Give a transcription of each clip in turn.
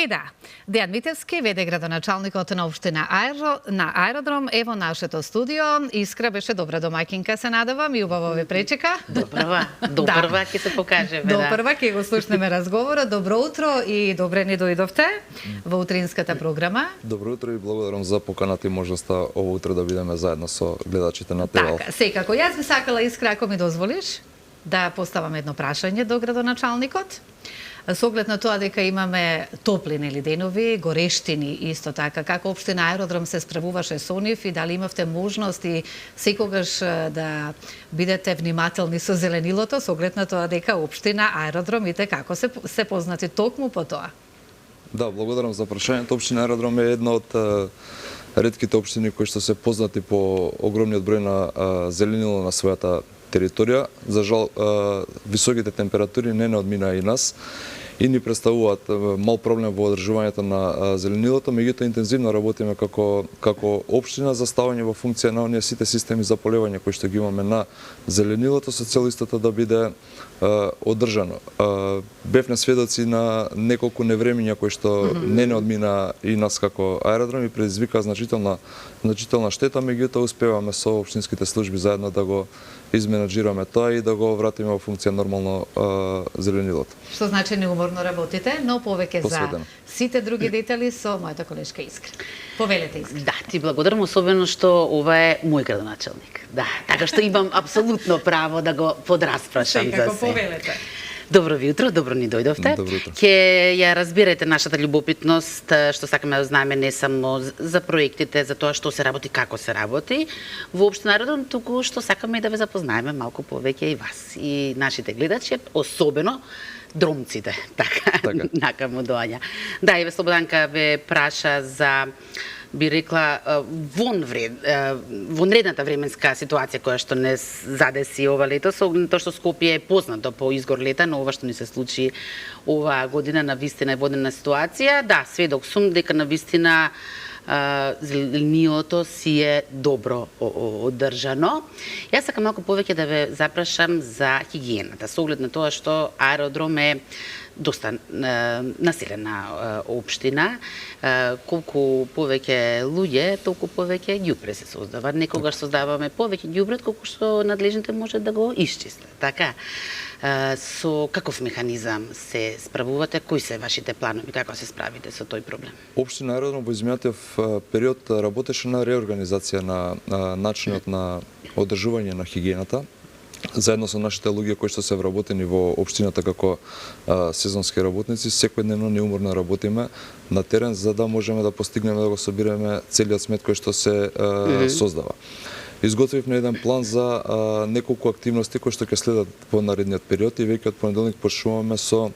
да, Дејан Митевски, веде градоначалникот на општина Аеродром, е во нашето студио. Искра беше добра домаќинка, се надевам, и убаво ве пречека. Допрва ќе се покажеме. Допрва ќе го слушнеме разговорот. Добро утро и добре ни дојдовте во утринската програма. Добро утро и благодарам за поканата и можноста ово утро да бидеме заедно со гледачите на ТВ. Така, секако. Јас би сакала, Искра, ако ми дозволиш, да поставам едно прашање до градоначалникот. Со оглед на тоа дека имаме топли денови, горештини исто така, како општина Аеродром се справуваше со нив и дали имавте можност и секогаш да бидете внимателни со зеленилото, со оглед на тоа дека општина Аеродром и како се познати токму по тоа? Да, благодарам за прашањето. Општина Аеродром е една од ретките општини кои што се познати по огромниот број на зеленило на својата територија. За жал, високите температури не одминаа и нас и ни представуваат мал проблем во одржувањето на зеленилото, меѓутоа интензивно работиме како општина за ставање во функција на оние сите системи за полевање кои што ги имаме на зеленилото со цел истото да биде одржано. Бевме сведоци на неколку невремиња кои што не одмина и нас како аеродром и предизвика значителна штета, меѓутоа успеваме со општинските служби заедно да го изменаџираме тоа и да го вратиме во функција нормално зеленилото. Што значи неуморно работите, но повеќе за сите други детали со мојата колешка Искра. Повелете, Искра. Да, ти благодарам, особено што ова е мој градоначалник. Да, така што имам апсолутно право да го подраспрашам за Како се. повелете. Добро ви утро, добро ни дојдовте. Добро утро. Ќе ја разберете нашата љубопитност, што сакаме да знаеме не само за проектите, за тоа што се работи, како се работи во општина Аеродром, туку што сакаме и да ве запознаеме малку повеќе и вас и нашите гледачи, особено дромците, така. Накамо доаѓа. Да, Еве Слободанка ве праша за, би рекла, вонредната временска ситуација која што не задеси ова лето, со оглед на тоа што Скопје е познато по изгор лета, но ова што ни се случи оваа година на вистина е водена ситуација. Да, сведок сум дека на вистина зеленилото си е добро одржано. Јас сакам малку повеќе да ве запрашам за хигиената, со оглед на тоа што Аеродром е доста населена општина. Колку повеќе луѓе, толку повеќе ѓубре се создава. Некогаш создаваме повеќе ѓубре, колку што надлежните може да го исчистат. Така, со каков механизам се справувате? Кои се вашите планови? Како се справите со тој проблем? Општина Аеродром во изминатиот период работеше на реорганизација на начинот на одржување на хигиената. Заедно со нашите луѓе кои што се вработени во општината како сезонски работници, секојдневно неуморно работиме на терен за да можеме да постигнеме да го собираме целиот смет кој што се создава. Изготвивме еден план за неколку активности кои што ќе следат во наредниот период и веќе од понеделник почнуваме со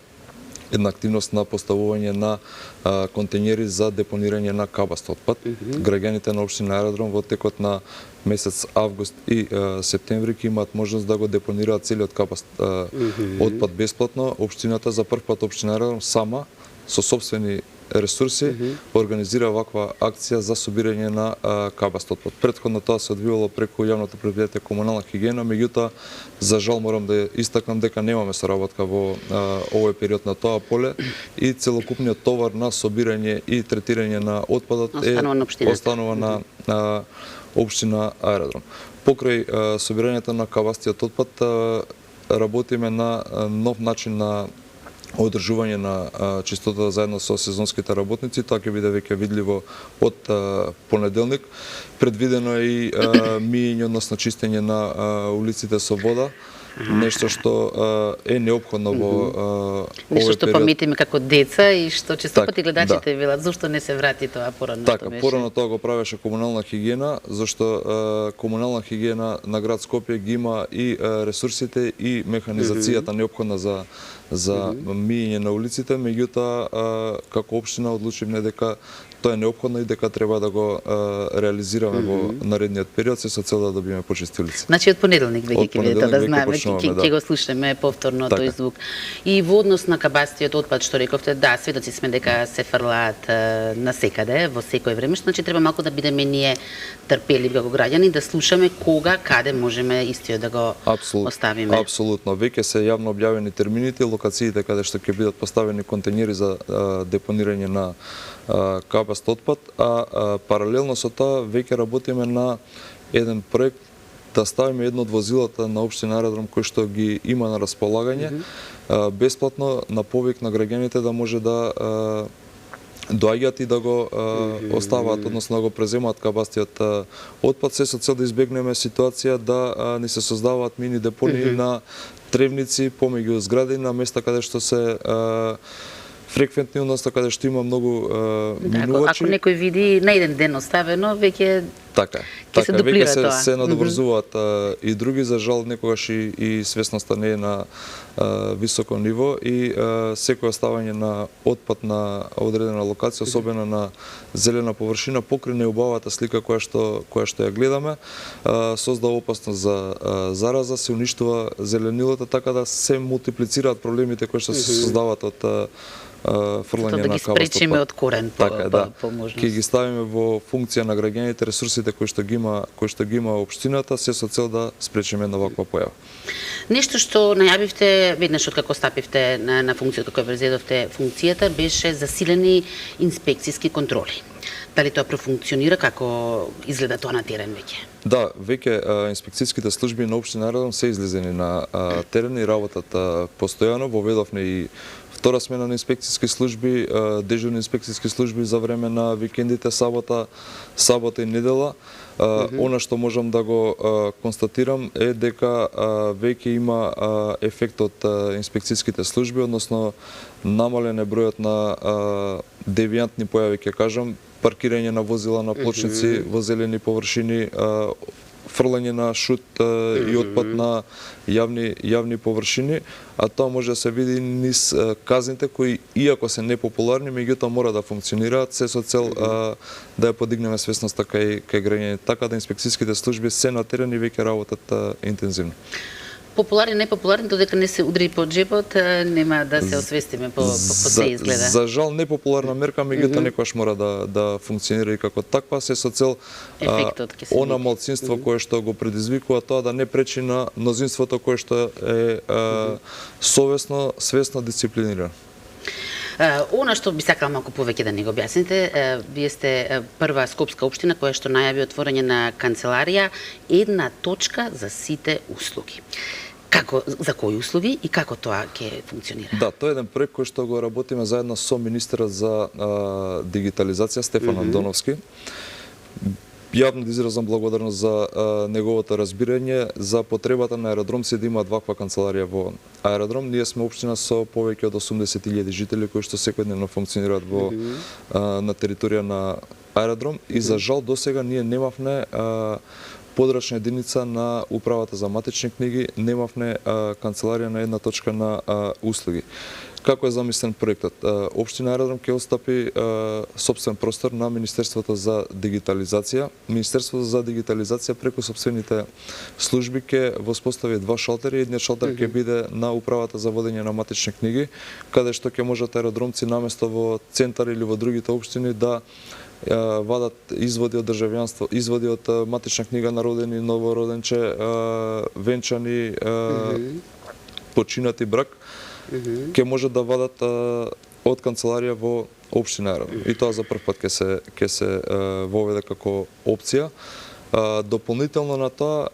една активност на поставување на контејнери за депонирање на кабаст отпад. Граѓаните на општина Аеродром во текот на месец август и септември ќе имаат можност да го депонираат целиот кабаст отпад бесплатно. Општината за прв пат општина Аеродром сама со сопствени ресурси организира ваква акција за собирање на кабаст отпад. Претходно тоа се одвивало преку јавното предпријатие комунална хигиена, меѓутоа за жал морам да истакнам дека немаме соработка во овој период на тоа поле и целокупниот товар на собирање и третирање на отпадот останува на општина Аеродром. Покрај собирањето на кабастиот отпад работиме на нов начин на одржување на чистотата заедно со сезонските работници. Тоа ќе биде веќе видливо од понеделник. Предвидено е и миење, односно чистење на улиците со вода. Нешто што е неопходно во овој период. Нешто што паметиме како деца и што често пати гледачите велат зошто не се врати тоа порано што беше. Така, порано тоа го правеше комунална хигиена, зашто комунална хигиена на град Скопје ги има и ресурсите и механизацијата неопходна за миење на улиците, меѓутоа како општина одлучивме дека тоа е неопходно и дека треба да го реализираме во наредниот период со цел да добиеме почисти улици. Значи од понеделник веќе ќе бидете да знаеме слушнуваме, да. Ќе го слушнеме повторно Така. тој звук. И во однос на кабастиот отпад што рековте, да, сведоци сме дека се фрлаат насекаде во секој време, значи треба малку да бидеме ние трпеливи како граѓани, да слушаме кога, каде можеме истиот да го оставиме. Апсолутно. Веќе се јавно објавени термините, локациите каде што ќе бидат поставени контейнери за депонирање на кабаст отпад, а паралелно со тоа веќе работиме на еден проект да ставиме едно од возилата на општина Аеродром кој што ги има на располагање, бесплатно на повик на граѓаните да може да доаѓаат и да го оставаат, односно да го преземаат кабастиот отпад, се со цел да избегнеме ситуација да ни се создаваат мини депонии на тревници помеѓу згради на места каде што се фреквентни, односно каде што има многу минувачи. Ако некој види на еден ден оставено, веќе Така, се дуплира веќе тоа. се надоврзуваат и други, за жал некогаш и свесноста не е на високо ниво и секој оставање на отпад на одредена локација, особено на зелена површина, покрај неубавата слика која што ја гледаме, создава опасност за зараза, се уништува зеленилото, така да се мултиплицираат проблемите кои што се создаваат од фрлање да на ги кабаст спречиме отпад. од корен Така, да. по можност. Ќе ги ставиме во функција на граѓаните ресурсите кои што ги има општината, се со цел да спречиме една ваква појава. Нешто што најавивте веднаш од како стапивте на функцијата која презедовте функцијата беше засилени инспекцијски контроли. Дали тоа профункционира, како изгледа тоа на терен веќе? Да, веќе инспекцијските служби на општина Аеродром се излезени на терен и работат постојано. Воведовме и втора смена на инспекцијски служби, дежурни инспекцијски служби за време на викендите, сабота и недела. Она што можам да го констатирам е дека веќе има ефект од инспекцијските служби, односно намален е бројот на девијантни појави, ќе кажам, паркирање на возила на плочници во зелени површини, фрлање на шут и отпад на јавни површини, а тоа може да се види низ казните кои, иако се непопуларни, меѓутоа мора да функционираат, се со цел да ја подигнеме свесноста кај граѓаните, така да инспекцијските служби се на терен и веќе работат интензивно. Популарни, непопуларни, додека не се удри по джебот, нема да се освестиме по се изгледа. За жал непопуларна мерка, меѓутоа некојаш мора да функционира и како таква, се со цел она малцинство кое што го предизвикува тоа да не пречи на мнозинството кое што е совесно, свесно дисциплинирано. Она што би сакала малку повеќе да ни го објасните, вие сте прва скопска општина која што најави отворање на канцеларија, една точка за сите услуги. За кои услуги и како тоа ќе функционира? Да, тоа е еден проект кој што го работиме заедно со министерот за дигитализација Стефан Андоновски. Јавно да изразам благодарност за неговото разбирање за потребата на аеродромци да имаат ваква канцеларија во аеродром. Ние сме општина со повеќе од 80.000 жители кои што секојдневно функционираат на територија на аеродром и за жал досега ние немавме подрачна единица на управата за матични книги, немавме канцеларија на една точка на услуги. Како е замислен проектот? Општина Аеродром ќе отстапи сопствен простор на Министерството за дигитализација. Министерството за дигитализација преку сопствените служби ќе воспостави два шалтери. Едниот шалтер ќе биде на управата за водење на матични книги, каде што ќе можат аеродромци наместо во центар или во другите општини да вадат изводи од државјанство, изводи од матична книга на родени, новороденче, венчани, починати брак, ќе можат да вадат од канцеларија во општина Аеродром. И тоа за прв пат ќе се воведе како опција. Дополнително на тоа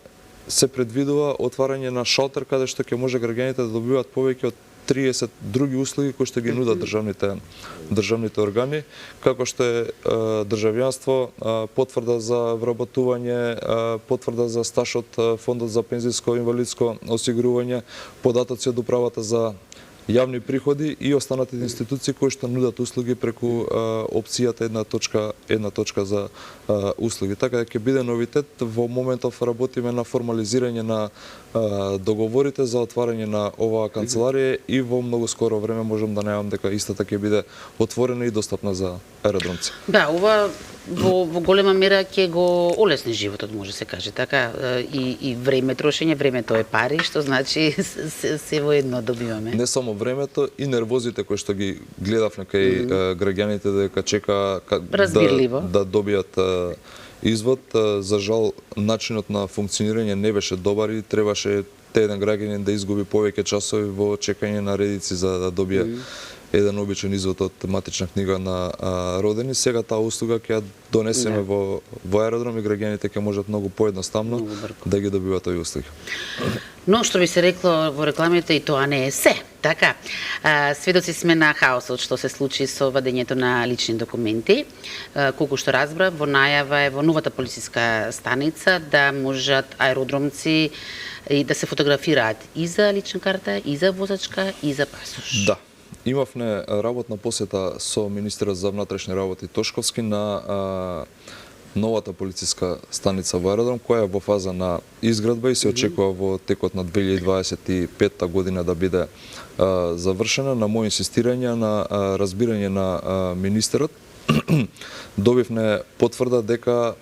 се предвидува отварање на шалтер каде што ќе може граѓаните да добиваат повеќе од 30 други услуги кои што ги нудат државните органи, како што е државјанство, потврда за вработување, потврда за стаж од Фондот за пензиско и инвалидско осигурување, податоци од управата за јавни приходи и останатите институции кои што нудат услуги преку опцијата една точка за услуги. Така да ќе биде новитет. Во моментов работиме на формализирање на договорите за отварање на оваа канцеларија и во многу скоро време можам да најавам дека истата ќе биде отворена и достапна за аеродромци. Да, ова во голема мера ќе го олесни животот, може се каже, така, и време, трошење, времето е пари, што значи се во едно добиваме. Не само времето, и нервозите кои што ги гледавме кај граѓаните дека чека да добијат извод. За жал, начинот на функционирање не беше добар и требаше еден граѓанин да изгуби повеќе часови во чекање на редици за да добие еден обичен извод од матична книга на родени. Сега таа услуга ќе ја донесеме во аеродром и граѓаните ќе можат многу поедноставно да ги добиваат овие услуги. Но што би се рекло во рекламите, и тоа не е се. Така, сведоци сме на хаосот што се случи со вадењето на лични документи. Колку што разбрав, во најава е во новата полициска станица да можат аеродромци и да се фотографираат и за лична карта, и за возачка, и за пасош. Да. Имавме работна посета со министерот за внатрешни работи Тошковски на новата полициска станица во аеродром, која е во фаза на изградба и се очекува во текот на 2025 година да биде завршена. На моје инсистирање, на разбирање на министерот, добивме потврда дека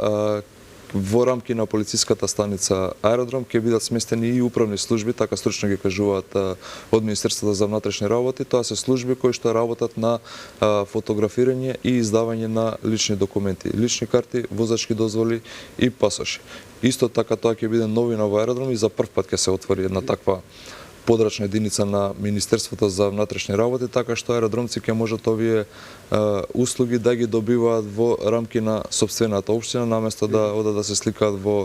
во рамки на полициската станица аеродром ќе бидат сместени и управни служби, така стручно ги кажуваат од Министерството за внатрешни работи. Тоа се служби кои што работат на фотографирање и издавање на лични документи, лични карти, возачки дозволи и пасоши. Исто така тоа ќе биде новина во аеродром и за прв пат ќе се отвори една таква подрачна единица на Министерството за внатрешни работи, така што аеродромци ќе можат овие услуги да ги добиваат во рамки на сопствената општина, наместо да одат да се сликаат во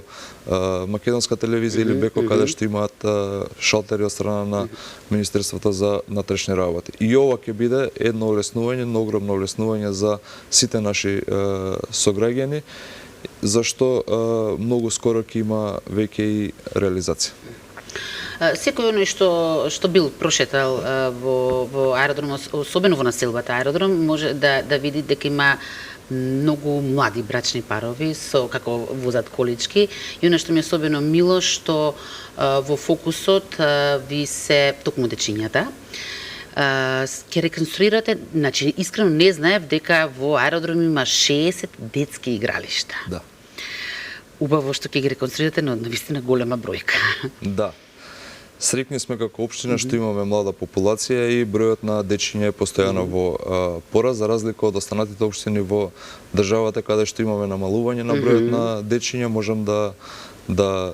македонска телевизија или Беко, каде што имаат шалтери од страна на Министерството за внатрешни работи. И ова ќе биде едно олеснување, едно огромно олеснување за сите наши сограѓани, зашто многу скоро ќе има веќе и реализација. Секој оној што бил прошетал во аеродром, особено во населбата аеродром, може да види дека има многу млади брачни парови со како возат колички, и оно што ми е особено мило што во фокусот ви се токму дечињата. Ќе реконструирате, значи искрено не знаев дека во аеродром има 60 детски игралишта. Да. Убаво што ќе ги реконструирате, но навистина голема бројка. Да. Срекни сме како општина што имаме млада популација и бројот на дечиња е постојано во пораст, за разлика од останатите општини во државата каде што имаме намалување на бројот на дечиња. Можам да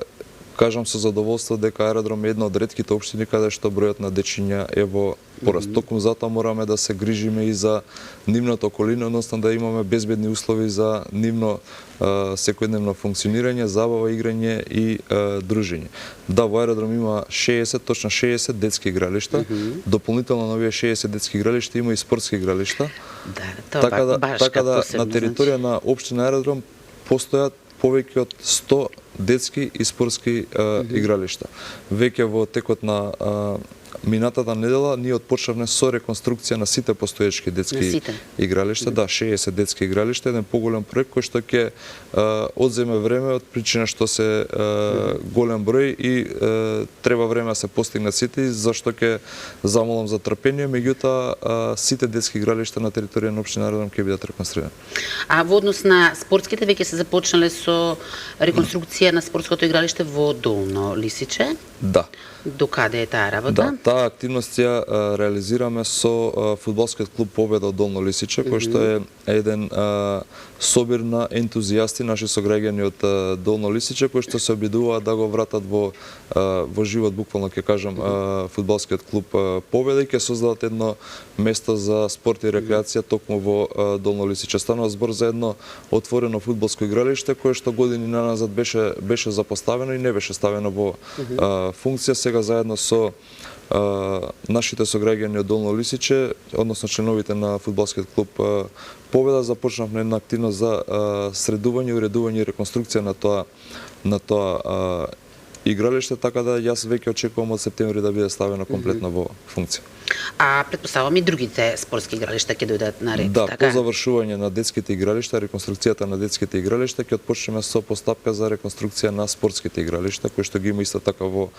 кажам со задоволство дека аеродром е една од ретките општини каде што бројот на дечиња е во пораст. Токму затоа мораме да се грижиме и за нивната околина, односно да имаме безбедни услови за нивно секојдневно функционирање, забава, играње и дружење. Да, во аеродром има 60, точно 60 детски игралишта. Дополнително на овие 60 детски игралишта има и спортски игралишта. Да, така да на територија на општина аеродром постојат повеќе од 100 детски и спортски игралишта. Веќе во текот на минатата недела ние отпочнавме со реконструкција на сите постоечки детски игралишта, да, 60 детски игралишта, еден поголем проект кој што ќе одземе време од причина што се голем број и треба време да се постигнат сите, зашто ќе замолам за трпение, меѓутоа сите детски игралишта на територија на општина аеродром ќе бидат реконструирани. А во однос на спортските веќе се започнале со реконструкција на спортското игралиште во Долно Лисиче? Да. До каде е таа работа? Да, таа активност ја реализираме со фудбалскиот клуб Победа од Долно Лисиче, кој што е еден собир на ентузијасти, наши сограѓани од Долно Лисиче, кои што се обидуваат да го вратат во живот, буквално ќе кажам, фудбалскиот клуб Победа и ќе создадат едно место за спорт и рекреација токму во Долно Лисиче. Станува збор за едно отворено фудбалско игралиште кое што години наназад беше запоставено и не беше ставено во функција. Сега заедно со нашите сограѓани од Долно Лисиче, односно членовите на фудбалскиот клуб Победа, започнавме една активност за средување, уредување и реконструкција на тоа игралиште, така да јас веќе очекувам од септември да биде ставено комплетно во функција. А претпоставам и другите спортски игралишта ќе дојдат на ред, да, така? По завршување на детските игралишта, реконструкцијата на детските игралишта, ќе отпочнеме со постапка за реконструкција на спортските игралишта, кои што ги има исто така во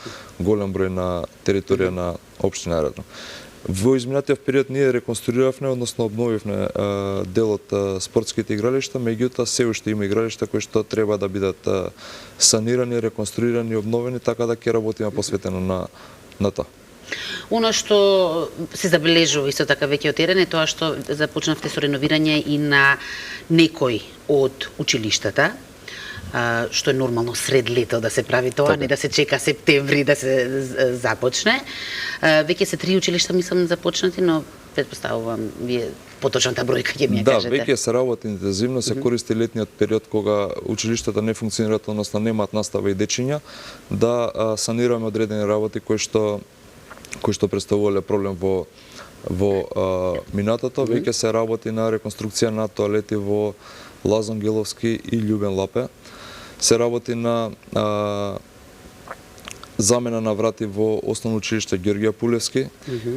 голем број на територија на општина аеродром. Во изминатиот период ние реконструиравме, односно обновивме дел од спортските игралишта, меѓутоа се уште има игралишта кои што треба да бидат санирани, реконструирани, обновени, така да ќе работиме посветено на тоа. Оно што се забележува исто така веќе од терен е тоа што започнавте со реновирање и на некои од училиштата, што е нормално сред лето да се прави тоа, не да се чека септември да се започне. Веќе се 3 училишта мислам започнати, но претпоставувам вие поточната бројка ќе ми ја кажете. Да, веќе се работи интензивно, се користи летниот период кога училиштата не функционираат, односно немаат настава и дечиња, да санираме одредени работи кои што представувале проблем во минатото. Веќе се работи на реконструкција на тоалети во Лазон Геловски и Љубен Лапе. Се работи на замена на врати во Основно училиште Георгија Пулевски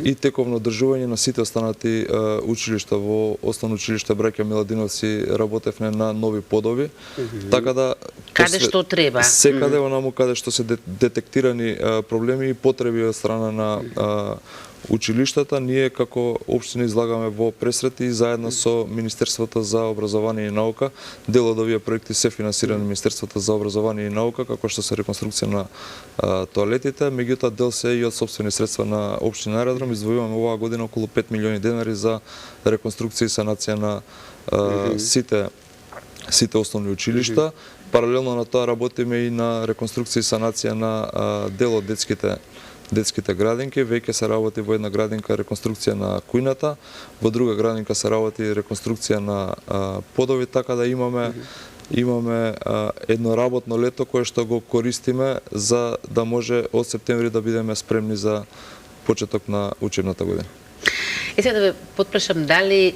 и тековно одржување на сите останати училишта во Основно училиште Браќа Миладиновци работевме на нови подови. Така да каде што треба. Секаде онаму каде што се детектирани проблеми и потреби од страна на училиштата, ние како општина излагаме во пресрети заедно со Министерството за образование и наука. Дел од овие проекти се финансирани Министерството за образование и наука, како што се реконструкција на тоалетите, меѓутоа дел се и од сопствени средства на општина Аеродром. Издвојуваме оваа година околу 5 милиони денари за реконструкција и санација на сите основни училишта. Паралелно на тоа работиме и на реконструкција и санација на дел од детските градинки. Веќе се работи во една градинка реконструкција на кујната, во друга градинка се работи реконструкција на подови, така да имаме едно работно лето кое што го користиме за да може од септември да бидеме спремни за почеток на учебната година. Сега да ве потпрашам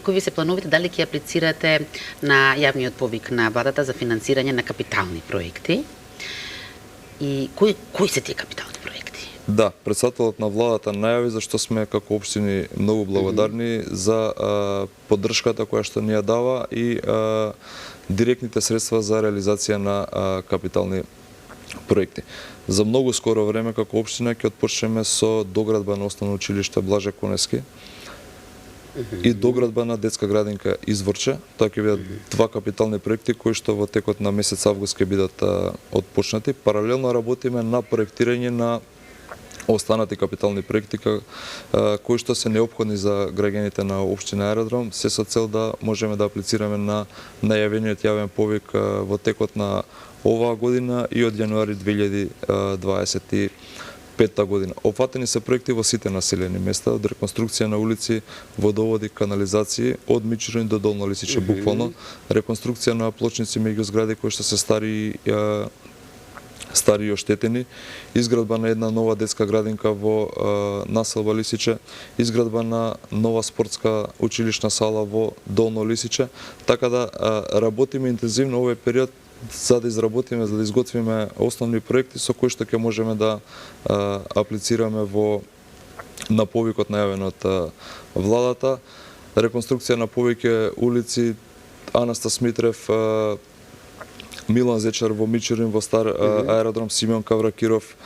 кои ви се плановите, дали ќе аплицирате на јавниот повик на владата за финансирање на капитални проекти и кои се тие капитални проекти? Да, председателот на владата најави за што сме како општини многу благодарни за поддршката која што ни ја дава и директните средства за реализација на капитални проекти. За многу скоро време како општина ќе отпочнеме со доградба на Основно училиште Блаже Конески и доградба на детска градинка Изворче. Тоа ќе бидат два капитални проекти кои што во текот на месец август ќе бидат отпочнати. Паралелно работиме на проектирање на останати капитални проекти кои што се неопходни за граѓаните на општина Аеродром, се со цел да можеме да аплицираме на најавениот јавен повик во текот на оваа година и од јануари 2025 година. Опфатени се проекти во сите населени места, од реконструкција на улици, водоводи, канализации, од Мичурин до Долно Лисиче буквално, реконструкција на плочници меѓу згради кои што се стари и оштетени, изградба на една нова детска градинка во населба Лисиче, изградба на нова спортска училишна сала во Долно Лисиче, така да работиме интензивно овој период за да изработиме, за да изготвиме основни проекти со кои што ќе можеме да аплицираме на повикот најавен од владата. Реконструкција на повеќе улици, Анастас Митрев, Милан Зечар во Мичурин, во Стар Аеродром, Симеон Кавракиров,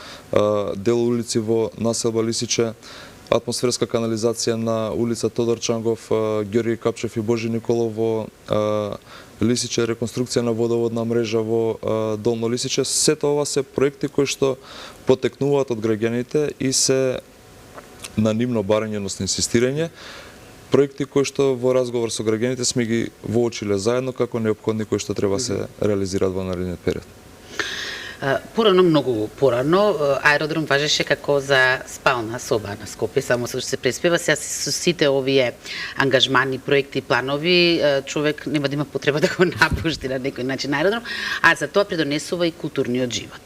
дел улици во населба Лисиче, атмосферска канализација на улица Тодор Чангов, Георги Капчев и Божи Николов во Лисиче, реконструкција на водоводна мрежа во Долно Лисиче. Сето ова се проекти кои што потекнуваат од граѓаните и се на нивно барање, односно инсистирање. Проекти кои што во разговор со граѓаните сме ги воочиле заедно како неопходни кои што треба се реализираат во наредниот период. Порано, многу порано, аеродром важеше како за спална соба на Скопје, само што се преспева. Сега со сите овие ангажмани, проекти, планови, човек нема да има потреба да го напушти на некој начин аеродром, а за тоа придонесува и културниот живот.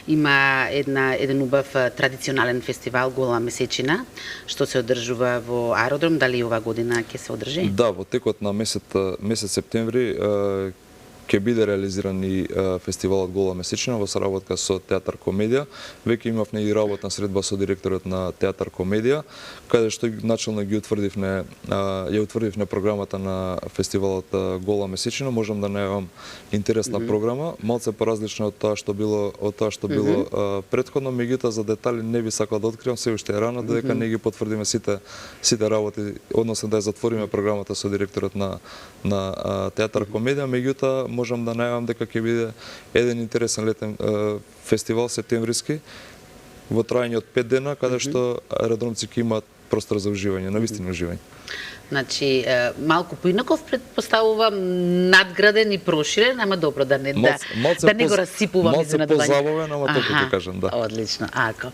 Има еден убав традиционален фестивал Гола месечина, што се одржува во аеродром, дали оваа година ќе се одржи? Да, во текот на месец септември ќе биде реализиран и фестивалот Гола месечина во соработка со Театар Комедија. Веќе имавме и работна средба со директорот на Театар Комедија, каде што начално ги утврдивме програмата на фестивалот Гола месечина. Можам да најавам интересна програма, малце поразлична од тоа што било претходно, меѓутоа за детали не би сакал да откривам, се уште е рано, додека не ги потврдиме сите работи, односно да ја затвориме програмата со директорот на Театар Комедија. Меѓутоа можам да најавам дека ќе биде еден интересен летен фестивал септемвриски во трајање од 5 дена, каде што аеродромци ќе имаат простор за уживање, навистина уживање. Значи, малку поинаков предпоставувам, надграден и проширен, ама добро да не го расипувам изненадување. Малце позабавен, ама тоа ќе кажам, да. Одлично, ако.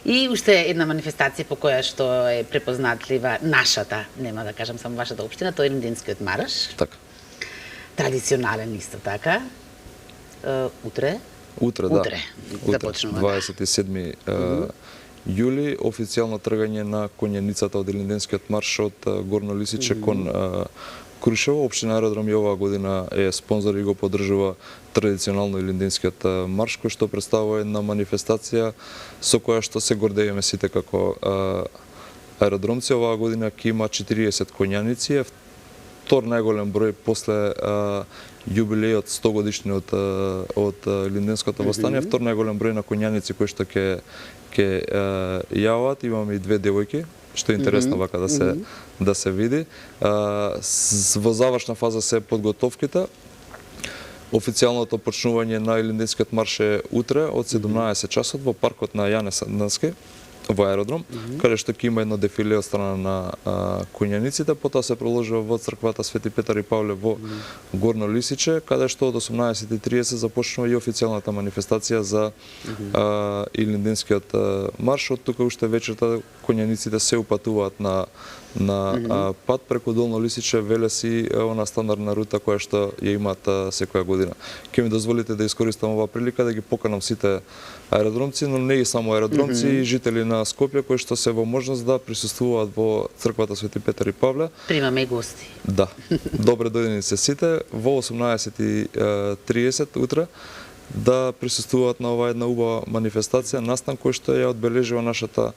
И уште една манифестација по која што е препознатлива нашата, нема да кажам само вашата општина, тоа е Илинденскиот марш. Така. Традиционален исто така. Утре, да. Започнува. 27 јули, официјално тргање на конјаницата од Илинденскиот марш од Горно Лисиче кон Крушево. Општина Аеродром и оваа година е спонзор и го поддржува традиционално Илинденскиот марш, кој што представува една манифестација со која што се гордееме сите како аеродромци. Оваа година ќе има 40 конјаници, втор најголем број после јубилејот 100 годишни од Илинденското востание, втор најголем број на конјаници кои што ќе јават. Имаме и 2 девојки, што е интересно вака да се види. Во завршна фаза се подготовките. Официјалното почнување на Илинденскиот марш е утре од 17 часот во паркот на Јане Санденски во аеродром, каде што ќе има едно дефиле од страна на конјаниците, потоа се проложува во црквата Свети Петар и Павле во Горно Лисиче, каде што од 18:30 започнува и официјалната манифестација за Илинденскиот марш. Од тука уште вечерта конјаниците се упатуваат на пат преку Долно Лисиче, Велеси, она стандардна рута која што ја имаат секоја година. Ќе ми дозволите да искористам оваа прилика да ги поканам сите аеродромци, но не и само аеродромци, и жители на Скопје кои што се во можност да присуствуваат во црквата Свети Петар и Павле. Примаме и гости. Да. Добре дојдени се сите во 18:30 утре да присуствуваат на оваа една убава манифестација, настан кој што ја одбележува нашата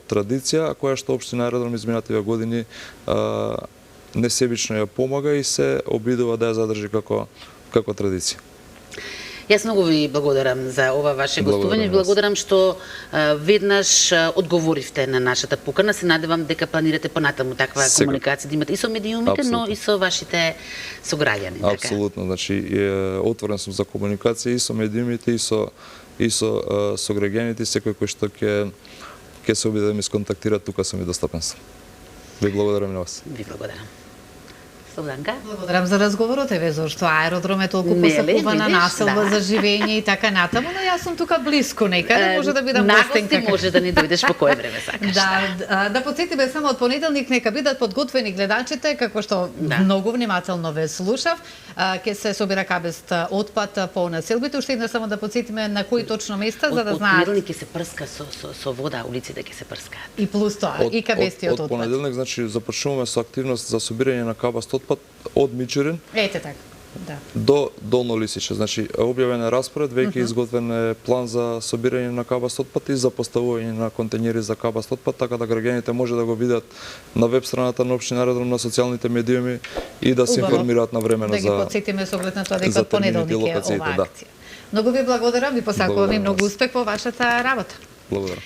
традиција, а која што општина Аеродром изминативе години несебично ја помага и се обидува да ја задржи како традиција. Јас многу ви благодарам за ова ваше гостување. Благодарам што веднаш одговоривте на нашата покана. Се надевам дека планирате понатаму таква комуникација да имате и со медиумите, но и со вашите сограѓани. Апсолутно, значи отворен сум за комуникација и со медиумите и со сограѓаните, секој кој што ќе се обиде да ми сконтактира, тука сум и достапен сум. Ви благодарам на вас. Ви благодарам. Славданка? Благодарам за разговорот, еве зашто аеродром е толку посакувана населба за живење и така натаму, но јас сум тука блиску некаде, може да бидам гостенка. Нагости може да ни дојдеш по кое време сакаш. Да потсетиме само од понеделник нека бидат подготвени гледачите, како што многу внимателно ве слушав, ќе се собира кабест отпад по населбите, уште една само да потсетиме на кои точно места за да знаат. Од понеделник ќе се прска со вода, улиците ќе се прскаат. И плюс тоа, и кабестиот отпад. Од понеделник, значи, започнуваме со активност за собирање на кабест отпад од Мичурин до Долно Лисиче. Значи, објавен е распоред, веќе изготвен е план за собирање на кабест отпад и за поставување на контејнери за кабест отпад, така да граѓаните може да го видат на веб страната на општина Аеродром, на социјалните медиуми и да се информираат на време за. Да ги потсетиме со оглед на тоа дека од понеделник е оваа акција. Многу ви благодарам, ви посакувам и многу успех во вашата работа. Благодарам.